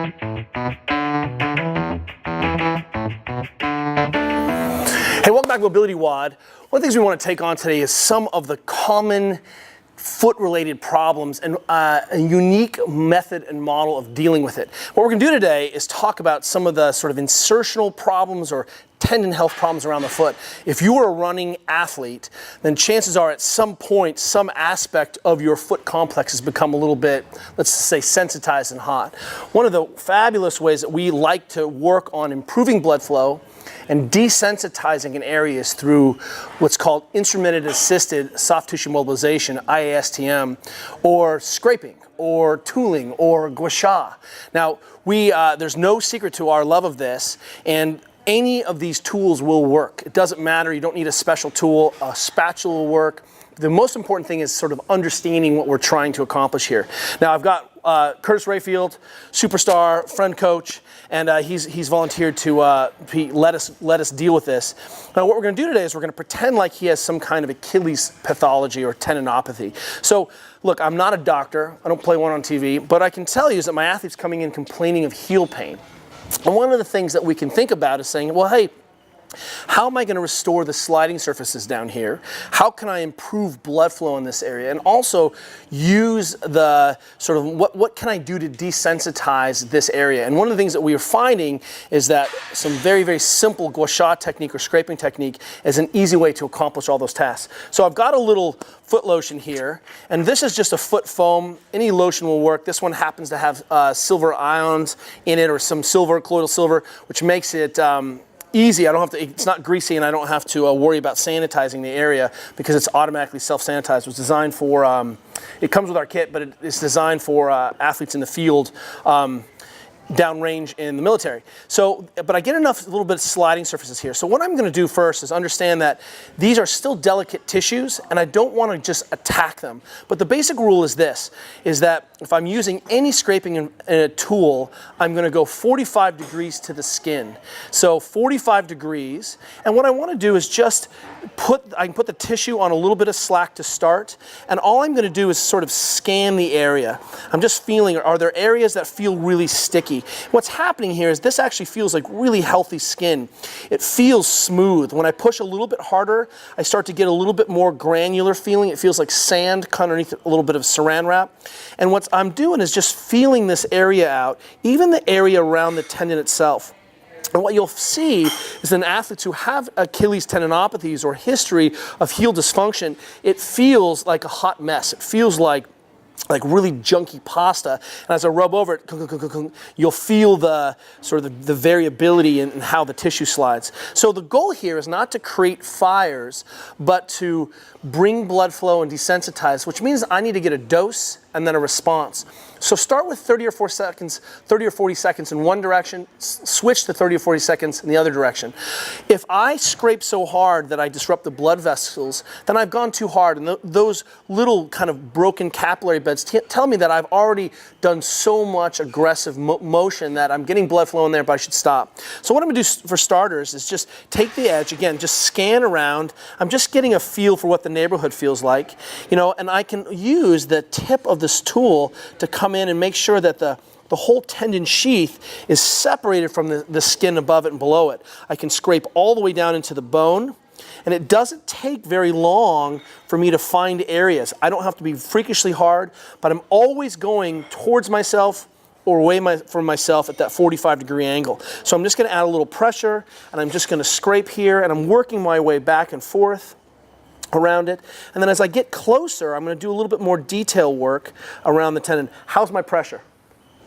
Hey, welcome back to Mobility WOD. One of the things we want to take on today is some of the common foot-related problems and a unique method and model of dealing with it. What we're going to do today is talk about some of the sort of insertional problems or tendon health problems around the foot. If you are a running athlete, then chances are at some point, some aspect of your foot complex has become a little bit, let's say, sensitized and hot. One of the fabulous ways that we like to work on improving blood flow and desensitizing an area is through what's called instrumented assisted soft tissue mobilization, IASTM, or scraping, or tooling, or gua sha. Now, there's no secret to our love of this, and any of these tools will work. It doesn't matter, you don't need a special tool, a spatula will work. The most important thing is sort of understanding what we're trying to accomplish here. Now, I've got Curtis Rayfield, superstar, friend coach, and he's volunteered to let us deal with this. Now, what we're going to do today is we're going to pretend like he has some kind of Achilles pathology or tendinopathy. So, look, I'm not a doctor. I don't play one on TV, but I can tell you is that my athlete's coming in complaining of heel pain. And one of the things that we can think about is saying, well, hey, how am I going to restore the sliding surfaces down here? How can I improve blood flow in this area? And also use the sort of what can I do to desensitize this area? And one of the things that we are finding is that some very, very simple gua sha technique or scraping technique is an easy way to accomplish all those tasks. So I've got a little foot lotion here, and this is just a foot foam. Any lotion will work. This one happens to have silver ions in it or some silver, colloidal silver, which makes it easy. I don't have to, it's not greasy, and I don't have to worry about sanitizing the area because it's automatically self-sanitized. It was designed for, it comes with our kit, but it's designed for athletes in the field, downrange in the military. So, but I get a little bit of sliding surfaces here. So what I'm going to do first is understand that these are still delicate tissues, and I don't want to just attack them. But the basic rule is this, is that if I'm using any scraping in a tool, I'm going to go 45 degrees to the skin. So 45 degrees, and what I want to do is just I can put the tissue on a little bit of slack to start, and all I'm going to do is sort of scan the area. I'm just feeling, are there areas that feel really sticky? What's happening here is this actually feels like really healthy skin. It feels smooth. When I push a little bit harder, I start to get a little bit more granular feeling. It feels like sand underneath a little bit of saran wrap. And what I'm doing is just feeling this area out, even the area around the tendon itself. And what you'll see is in athletes who have Achilles tendinopathies or history of heel dysfunction, it feels like a hot mess. It feels like really junky pasta, and as I rub over it, you'll feel the sort of the variability in how the tissue slides. So the goal here is not to create fires, but to bring blood flow and desensitize, which means I need to get a dose and then a response. So start with 30 or 40 seconds in one direction, switch to 30 or 40 seconds in the other direction. If I scrape so hard that I disrupt the blood vessels, then I've gone too hard, and those little kind of broken capillary beds tell me that I've already done so much aggressive motion that I'm getting blood flow in there, but I should stop. So what I'm going to do for starters is just take the edge, again, just scan around. I'm just getting a feel for what the neighborhood feels like, you know, and I can use the tip of this tool to come in and make sure that the whole tendon sheath is separated from the skin above it and below it. I can scrape all the way down into the bone, and it doesn't take very long for me to find areas. I don't have to be freakishly hard, but I'm always going towards myself or away from myself at that 45-degree angle. So I'm just going to add a little pressure, and I'm just going to scrape here, and I'm working my way back and forth around it. And then as I get closer, I'm going to do a little bit more detail work around the tendon. How's my pressure?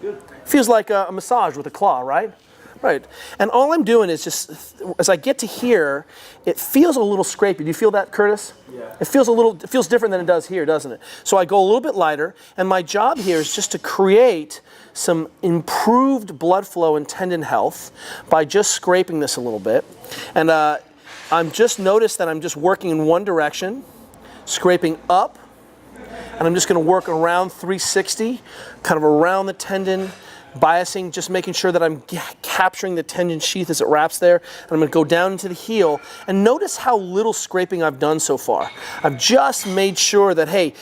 Good. Feels like a massage with a claw, right? Right. And all I'm doing is just, as I get to here, it feels a little scrapey. Do you feel that, Curtis? Yeah. It feels different than it does here, doesn't it? So I go a little bit lighter, and my job here is just to create some improved blood flow and tendon health by just scraping this a little bit. And I'm just noticed that I'm just working in one direction, scraping up, and I'm just going to work around 360, kind of around the tendon, biasing, just making sure that I'm capturing the tendon sheath as it wraps there. And I'm going to go down into the heel, and notice how little scraping I've done so far. I've just made sure that, hey,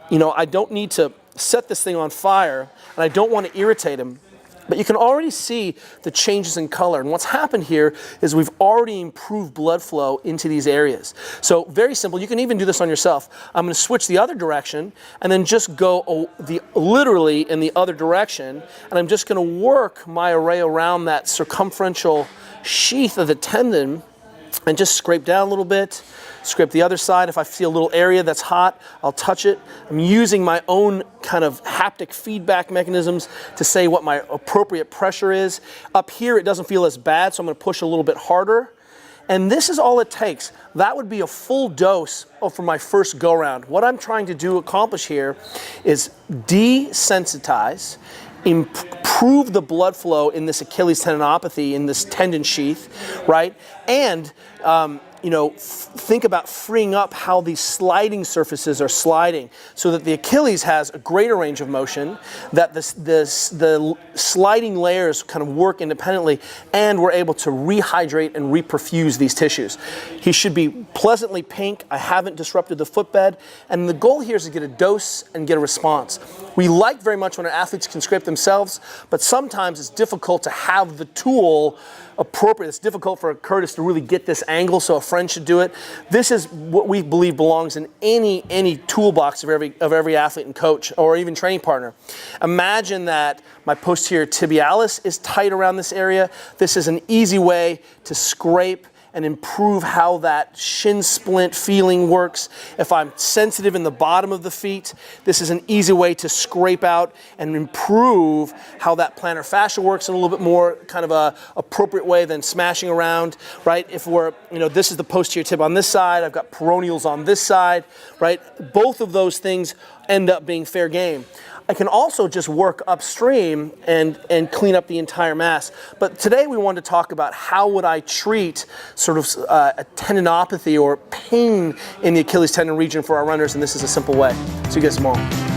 you know, I don't need to set this thing on fire, and I don't want to irritate him. But you can already see the changes in color. And what's happened here is we've already improved blood flow into these areas. So very simple. You can even do this on yourself. I'm going to switch the other direction and then just go literally in the other direction. And I'm just going to work my array around that circumferential sheath of the tendon and just scrape down a little bit. Scrape the other side. If I see a little area that's hot, I'll touch it. I'm using my own kind of haptic feedback mechanisms to say what my appropriate pressure is. Up here, it doesn't feel as bad, so I'm going to push a little bit harder. And this is all it takes. That would be a full dose for my first go-round. What I'm trying to accomplish here is desensitize, improve the blood flow in this Achilles tendinopathy, in this tendon sheath, right? And think about freeing up how these sliding surfaces are sliding so that the Achilles has a greater range of motion, that the sliding layers kind of work independently, and we're able to rehydrate and reperfuse these tissues. He should be pleasantly pink. I haven't disrupted the footbed. And the goal here is to get a dose and get a response. We like very much when our athletes can scrape themselves, but sometimes it's difficult to have the tool appropriate. It's difficult for Curtis to really get this angle, so a friend should do it. This is what we believe belongs in any toolbox of every athlete and coach, or even training partner. Imagine that my posterior tibialis is tight around this area. This is an easy way to scrape and improve how that shin splint feeling works. If I'm sensitive in the bottom of the feet, this is an easy way to scrape out and improve how that plantar fascia works in a little bit more kind of a appropriate way than smashing around, right? If we're, this is the posterior tib on this side, I've got peroneals on this side, right? Both of those things end up being fair game. I can also just work upstream and clean up the entire mass. But today we want to talk about how would I treat sort of a tendinopathy or pain in the Achilles tendon region for our runners, and this is a simple way. See you guys tomorrow.